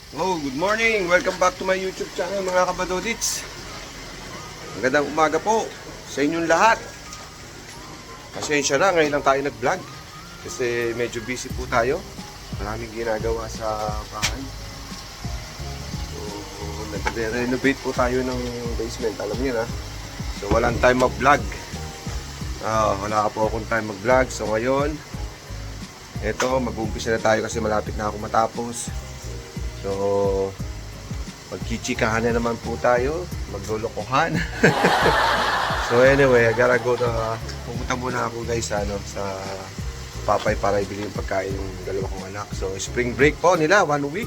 Hello, good morning! Welcome back to my YouTube channel mga kabadodits. Magandang umaga po sa inyong lahat. Pasensya na, ngayon lang tayo nag-vlog kasi medyo busy po tayo. Maraming ginagawa sa bahay. So, nag-renovate po tayo ng basement, alam niyo na. So, walang time mag-vlog. Wala po akong time mag-vlog. So, ngayon, eto, mag-uumpisa na tayo kasi malapit na ako matapos. So, magkichikahan na naman po tayo, maglulukohan. So anyway, I gotta go na, pumunta muna ako guys sa Papay para ibili yung pagkain ng dalawa kong anak. So spring break po nila, 1 week.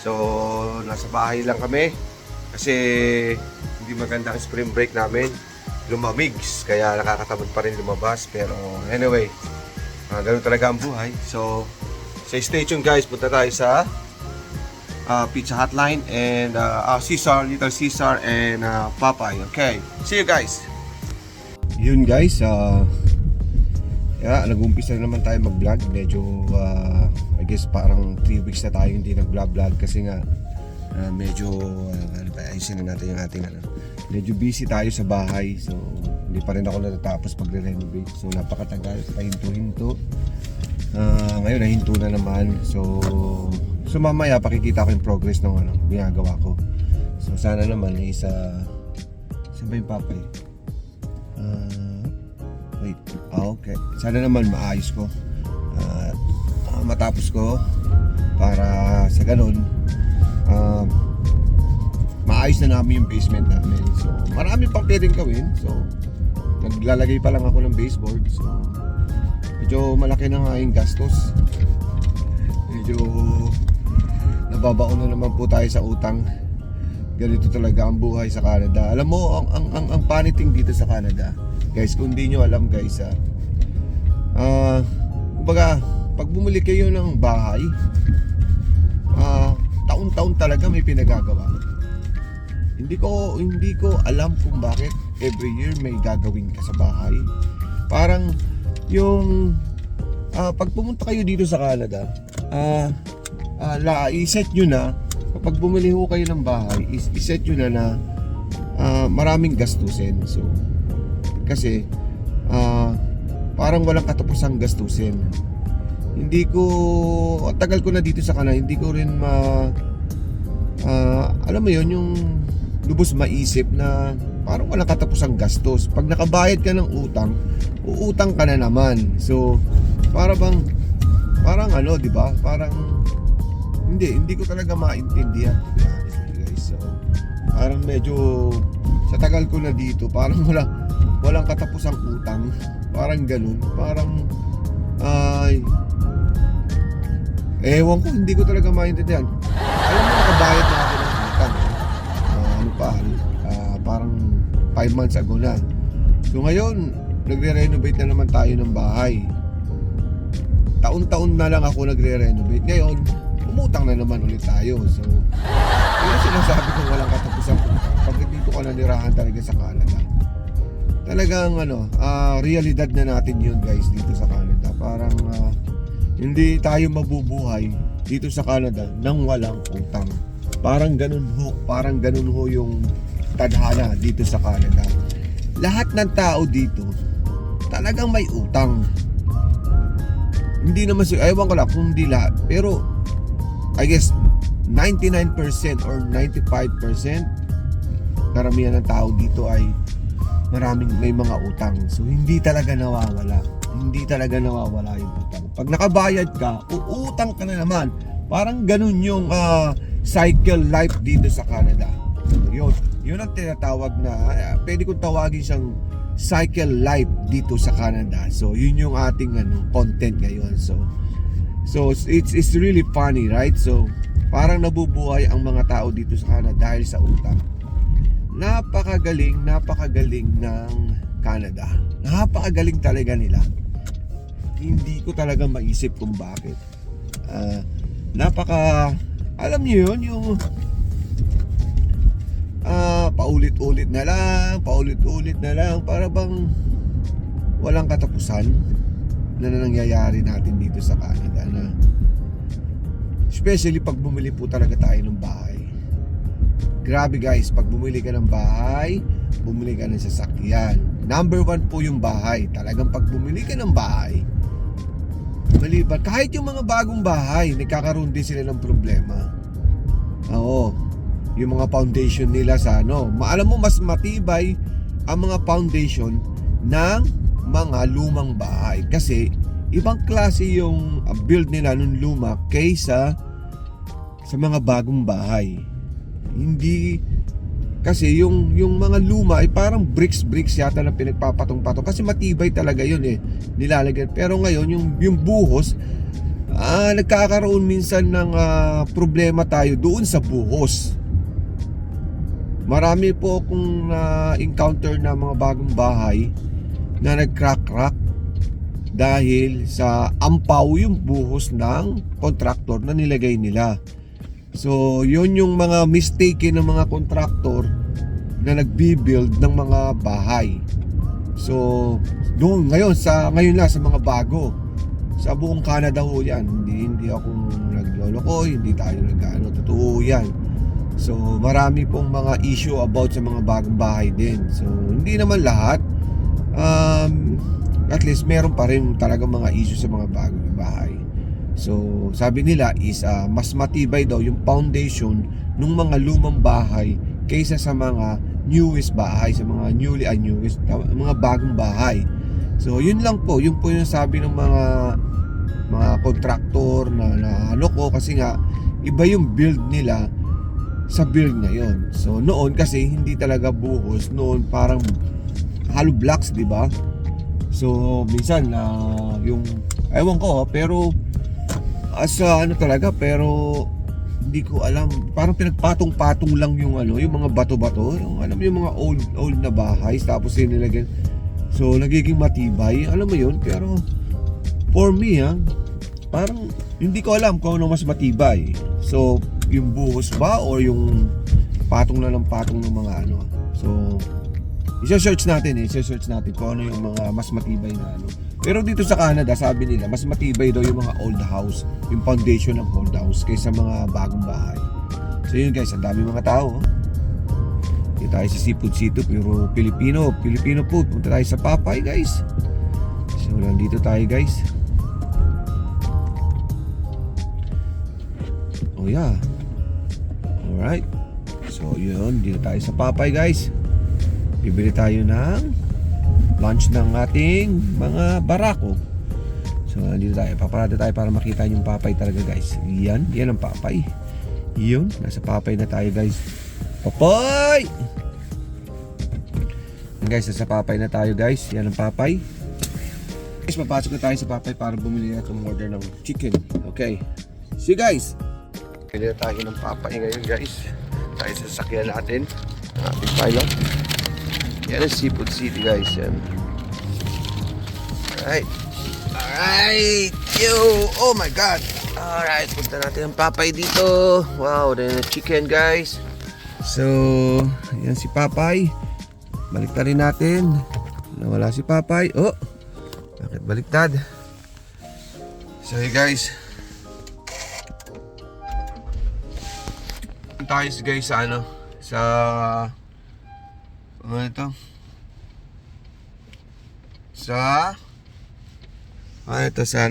So nasa bahay lang kami kasi hindi maganda ang spring break namin, lumamig, kaya nakakatamad pa rin lumabas. Pero anyway, ganun talaga ang buhay. So stay tuned guys, punta tayo sa Pizza Hotline and Caesar, Little Caesar and Popeye. Okay, see you guys. Yun guys, nag-umpisa na naman tayo mag-vlog. Medyo I guess parang 3 weeks na tayo hindi nag-vlog kasi nga medyo ayusin na natin yung ating medyo busy tayo sa bahay. So hindi pa rin ako natatapos pagre-renovate. So napakatagal, pahinto-hinto. Ngayon nahinto na naman. So mamaya pakikita ko yung progress ng ginagawa ko. So sana naman saan ba yung papay? Wait. Okay. Sana naman maayos ko. Matapos ko para sa ganun maayos na namin yung basement namin. So marami pang pwedeng gawin. So naglalagay pa lang ako ng baseboard. So medyo malaki na nga yung gastos. Medyo nababaon na naman po tayo sa utang. Ganito talaga ang buhay sa Canada. Alam mo, ang paniting dito sa Canada, guys, kung hindi nyo alam guys, kumbaga, pag bumili kayo ng bahay, taon-taon talaga may pinagagawa. Hindi ko alam kung bakit every year may gagawin ka sa bahay. Parang yung pag pumunta kayo dito sa Canada, i-set nyo na kapag bumili ho kayo ng bahay, i-set nyo na maraming gastusin. So kasi parang walang katapusang gastusin. Tagal ko na dito sa Canada, hindi ko rin alam mo yon, yung lubos maisip na parang walang katapusang gastos. Pag nakabayad ka ng utang, uutang ka na naman. So parang di ba? Parang hindi ko talaga maintindihan, guys. So parang medyo sa tagal ko na dito, parang walang katapusang utang. Parang ganun. Parang ewan ko, hindi ko talaga maintindihan. Alam mo, nakabayad na ako ng utang. Parang 5 months ago na. So ngayon, nagre-renovate na naman tayo ng bahay. Taon-taon na lang ako nagre-renovate. Ngayon, umutang na naman ulit tayo. So, yun sinasabi ko, walang katapusan pag dito ka nanirahan talaga sa Canada. Talagang realidad na natin yun guys dito sa Canada. Parang hindi tayo mabubuhay dito sa Canada nang walang utang. Parang ganun ho yung tadhana dito sa Canada. Lahat ng tao dito talagang may utang. Hindi naman ewan ko lang kung hindi lahat, pero I guess 99% or 95% karamihan ng tao dito ay may mga utang. So hindi talaga nawawala yung utang. Pag nakabayad ka, uutang ka na naman. Parang ganun yung cycle life dito sa Canada. Yun ang tinatawag na pwede kong tawagin siyang cycle life dito sa Canada. So yun yung ating content ngayon. So it's really funny, right? So parang nabubuhay ang mga tao dito sa Canada dahil sa utang. Napakagaling ng Canada. Napakagaling talaga nila. Hindi ko talaga maisip kung bakit. Alam niyo yun, yung paulit-ulit na lang, para bang walang katapusan na nangyayari natin dito sa Canada na Especially pag bumili po talaga tayo ng bahay. Grabe guys, pag bumili ka ng bahay, bumili ka ng sasakyan. Number 1 po yung bahay. Talagang pag bumili ka ng bahay, maliban, kahit yung mga bagong bahay, nagkakaroon din sila ng problema. Oo, yung mga foundation nila sa ano, alam mo mas matibay ang mga foundation ng mga lumang bahay. Kasi ibang klase yung build nila nung luma kaysa sa mga bagong bahay. Hindi kasi yung mga luma ay parang bricks yata na pinagpapatong-patong kasi matibay talaga yun nilalagyan. Pero ngayon yung buhos, nagkakaroon minsan ng problema tayo doon sa buhos. Marami po akong encounter na mga bagong bahay na nag-crack dahil sa ampaw yung buhos ng contractor na nilagay nila. So, yun yung mga mistake ng mga contractor na nagbi-build ng mga bahay. So, doon ngayon na sa mga bago. Sa buong Canada ho yan. Hindi ako nagloloko, hindi tayo totoo yan. So, marami pong mga issue about sa mga bagong bahay din. So, hindi naman lahat. At least meron pa rin talagang mga issue sa mga bagong bahay. So, sabi nila is mas matibay daw yung foundation ng mga lumang bahay kaysa sa mga newest bahay, sa mga newest, mga bagong bahay. So, yun lang po, yun po yung sabi ng mga contractor na ano ko, kasi nga iba yung build nila sa build ngayon. So, noon kasi hindi talaga buhos, noon parang hollow blocks, di ba? So, minsan yung ewan ko, pero pero hindi ko alam, parang pinagpatong-patong lang yung yung mga bato-bato, yung mga old na bahay, tapos nilagyan. So nagiging matibay, alam mo yun. Pero for me parang hindi ko alam kung ano mas matibay. So yung buhos ba or yung patong na ng patong ng mga So i-search natin kung ano yung mga mas matibay na Pero dito sa Canada, sabi nila, mas matibay daw yung mga old house, yung foundation ng old house kaysa mga bagong bahay. So yun guys, ang dami mga tao. Dito tayo sa Seafood City, pero Pilipino food. Punta tayo sa Papay guys. So nandito tayo guys. Oh yeah. Alright. So yun, dito tayo sa Papay guys. Bibili tayo ng lunch ng ating mga barako. So dito tayo, paparada tayo para makita yung Papay talaga guys. Yan ang Papay. Yun, nasa Papay na tayo guys. Papay! Yan guys, nasa Papay na tayo guys. Yan ang Papay. Guys, papasok na tayo sa Papay para bumili na itong order ng chicken. Okay, see you guys. Bili na tayo ng Papay ngayon guys. Tayo sa sasakyan natin, ating pilot. Yan ang Seafood City guys. Yan. Alright. Yo. Oh my god. Alright. Punta natin ang Papay dito. Wow. Then chicken guys. So yan si Papay. Baliktad rin natin. Nawala si Papay. Oh. Bakit baliktad? So hey guys. Tayo guys sa ito? Sa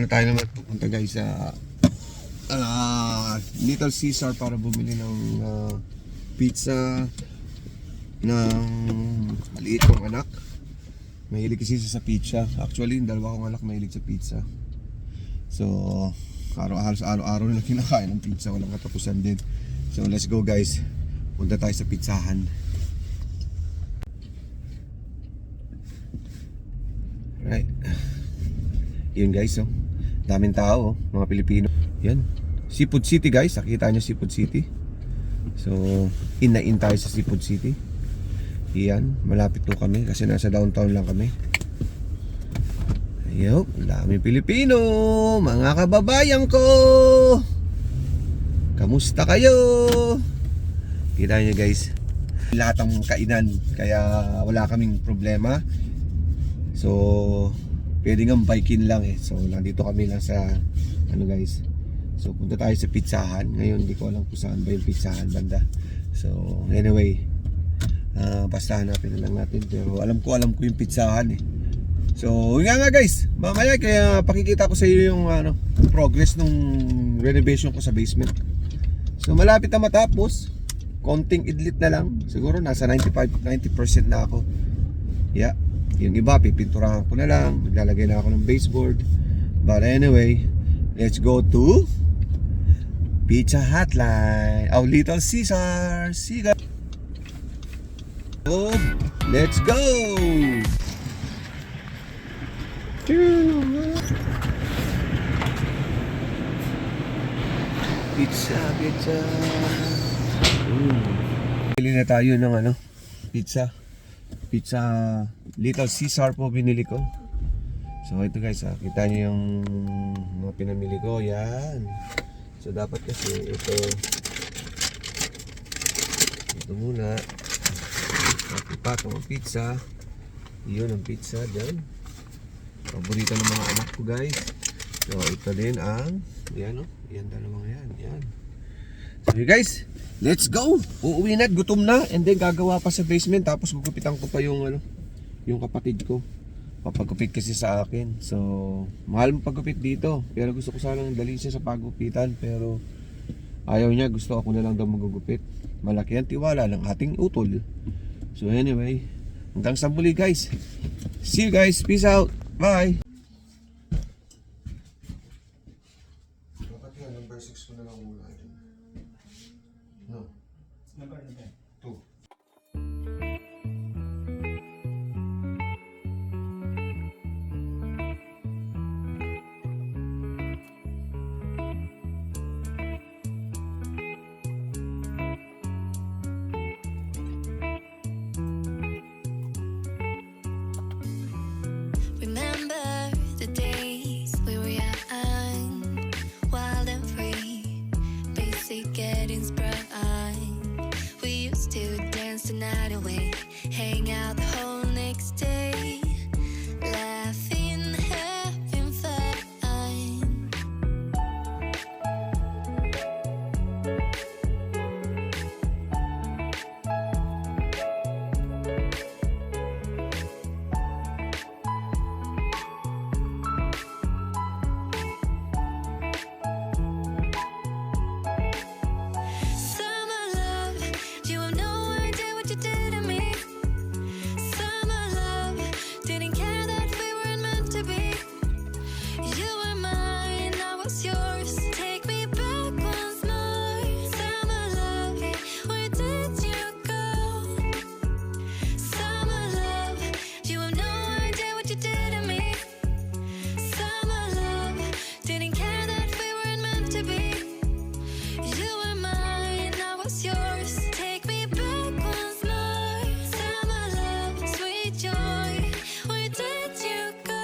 tayo naman pupunta guys sa Little Caesar para bumili ng pizza ng maliit kong anak. Mahilig kasi sa pizza. Actually, yung dalawa kong anak mahilig sa pizza. So, araw-araw nila kinakain ng pizza. Walang katapusan din. So, let's go guys. Punta tayo sa pizzahan. Right. Yun guys, daming tao, mga Pilipino. Yan, Seafood City guys, nakita nyo Seafood City. So, in tayo sa Seafood City. Yan, malapit po kami kasi nasa downtown lang kami. Ayun, daming Pilipino, mga kababayan ko. Kamusta kayo? Kita nyo guys, lahat ng kainan, kaya wala kaming problema. So, pwede nga biking lang So, nandito kami lang sa guys, So punta tayo sa pizzahan. Ngayon hindi ko alam kung saan ba yung pizzahan banda. So anyway, basta hanapin na lang natin. Pero alam ko yung pizzahan eh. So yun nga guys, mamaya kaya pakikita ko sa iyo yung progress nung renovation ko sa basement. So malapit na matapos. Konting idlit na lang. Siguro nasa 90% na ako. Yeah. Yung iba pipinturahan ko na lang. Maglalagay na ako ng baseboard. But anyway, let's go to Pizza Hotline. Oh, Little Caesar. See you guys. Oh, let's go. Pizza. Bili na tayo ng pizza. Little Caesar po binili ko. So ito guys, kita niyo yung mga pinamili ko. Yan. So dapat kasi ito muna. Ipatong ang pizza. Iyon ang pizza dyan. Paborito ng mga anak ko guys. So ito din ang yan dalawang yan. So guys, let's go. Uuwi na, gutom na, and then gagawa pa sa basement, tapos gugupitan ko pa yung kapatid ko. Papagupit kasi sa akin. So mahal mo pagupit dito, pero gusto ko sanang dalhin siya sa pagupitan, pero ayaw niya, gusto ako na lang daw magugupit. Malaki ang tiwala ng ating utol. So anyway, hanggang sa muli guys. See you guys, peace out, bye. Dapat yan, number 6 ko na lang muna. No. Number 2. Remember the days we were young, wild and free, basic getting sprung. We used to dance the night away, hang out the whole next day, laughing, having fun. Summer love, you have no idea what you did to me. Summer love, didn't care that we weren't meant to be. You were mine, I was yours. Take me back once more. Summer love, where did you go? Summer love, you have no idea what you did to me. Summer love, didn't care that we weren't meant to be. You were mine, I was yours. Take me back once more. Summer love, sweet joy, where did you go?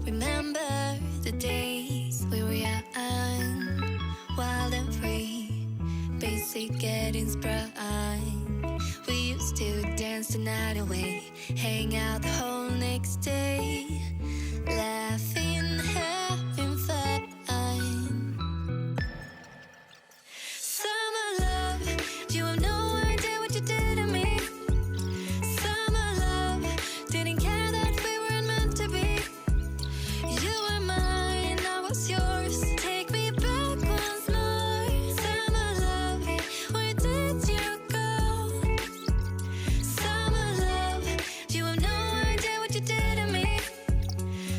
Remember the days we were young, wild and free, basic getting sprung. We used to dance the night away, hang out the whole next day, laughing, having fun. Summer love, you have no idea what you did to me. Summer love, didn't care that we weren't meant to be. You were mine, I was yours. Take me back once more. Summer love, where did you go? Summer love, you have no idea what you did to me.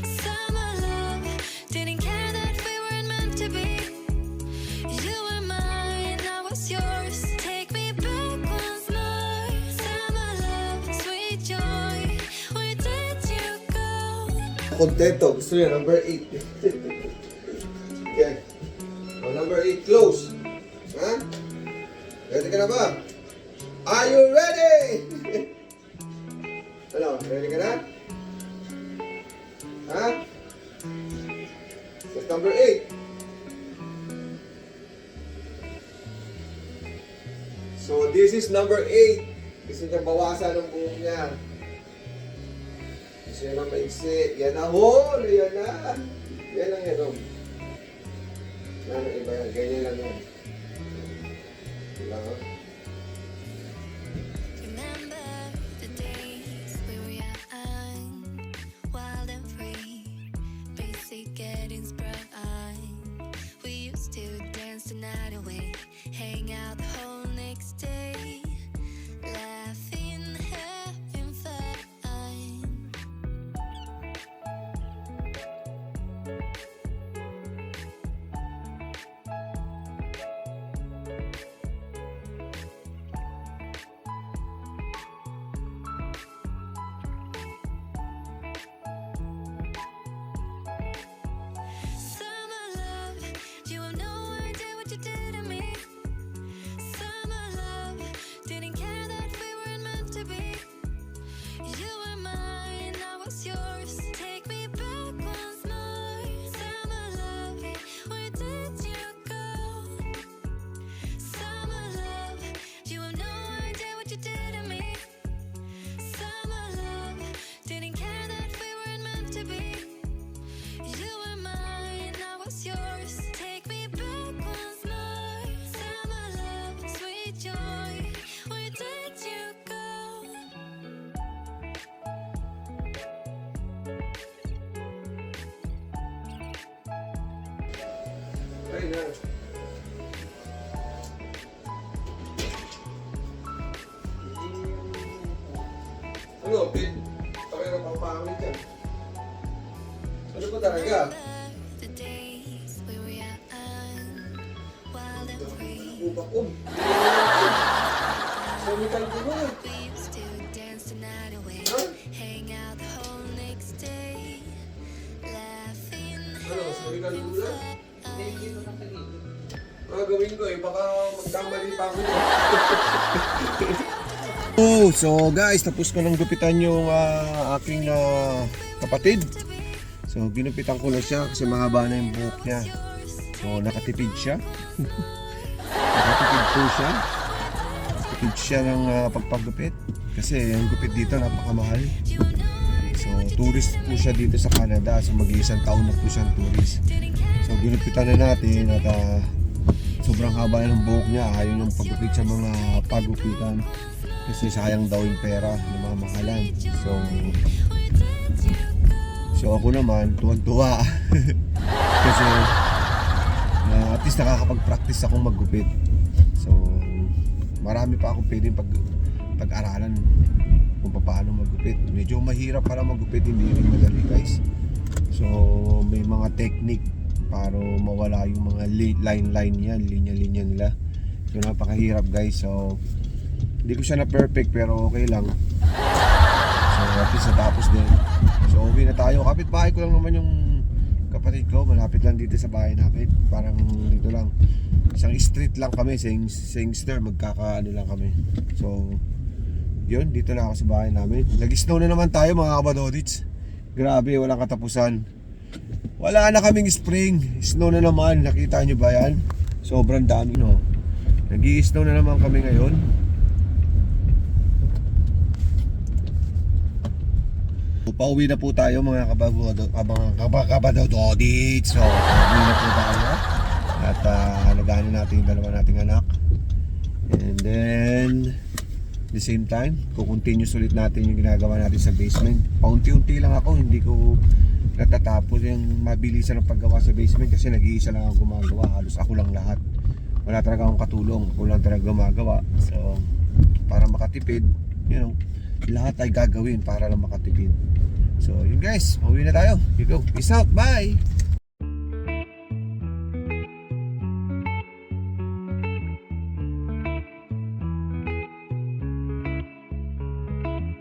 Summer love, didn't care that we weren't meant to be. You were mine, I was yours. Take me back once more. Summer love, sweet joy, where did you go? Kontento, gusto niya, number 8. Okay. Oh, number 8, close. Ha? Ready ka na ba? Are you ready? Ano, ready ka na? That's number 8. So this is number 8. Gusto niya bawasan ang buhok niya. Gusto niya na maiksi. Yan na, hol! Yan na! Yan lang yan, oh. Ano, iba yan. Ganyan lang yun. Lang, oh. Remember the days we were young, wild and free, basic getting sprung. We used to dance the night away, hang out the whole next day, laughing, having fun. Summer love, you have no idea what you did to me. Summer love, didn't care that we weren't meant to be. You were mine, I was yours. Take me back once more. Summer love, where did you go? Summer love, you have no idea what you did to me. Summer love, didn't care that we weren't meant to be. You were mine, I was yours. Take me back once more. Summer love, sweet joy, where did you go? Ay na. Ano, Pete? Pakira pang pangit yan. Ano ba talaga? The days we were young, wild and free. Ubakom. Sumikal ko na. We used to dance the night away, Huh? hang out the whole next day, laughing, Ano, sumikal ko na. having Gawin ko eh, baka magkamali pa ako. Oh, so guys, tapos ko nang gupitan yung aking kapatid. So ginupitan ko na siya kasi mahaba na yung buhok niya. So nakatipid siya. Nakatipid po siya. Nakatipid siya ng pagpagupit. Kasi yung gupit dito napakamahal. So tourist po siya dito sa Canada. So mag-iisang taon na po siyang tourist. So ginupitan na natin at sobrang haba ng buhok niya. Ayaw niyang pagupit sa mga pagupitan. Kasi sayang daw yung pera ng mga mahalan. So ako naman, tuwag-tuwa. Kasi at least nakakapag-practice akong maggupit. So marami pa akong pwedeng pag-aralan kung paano maggupit. Medyo mahirap para maggupit, hindi rin madali guys. So may mga technique para mawala yung mga line-line yan, linya-linya nila. So napakahirap guys. So hindi ko siya na perfect pero okay lang. So at least natapos din. So uwi na tayo. Kapit-bahay ko lang naman yung kapatid ko. Malapit lang dito sa bahay namin. Parang dito lang. Isang street lang kami. Sangster. Magkakaano lang kami. So yun. Dito na ako sa bahay namin. Nag-snow na naman tayo mga kabadodits. Grabe. Walang katapusan. Wala na kaming spring. Snow na naman. Nakita nyo ba yan? Sobrang dami no. Nag-i-snow na naman kami ngayon. Pauwi na po tayo mga kabadodits. So, pauwi na po tayo. At alagaan natin yung dalawa nating anak. And then the same time, kukontinue ulit natin yung ginagawa natin sa basement. Paunti-unti lang ako, hindi ko natatapos yung mabilisan ng paggawa sa basement kasi nag-iisa lang ako gumagawa. Halos ako lang lahat. Wala talaga akong katulong. Ako lang talaga gumagawa. So, para makatipid, you know, lahat ay gagawin para lang makatipid. So yun guys, pauwi na tayo. Here you go. Peace out. Bye!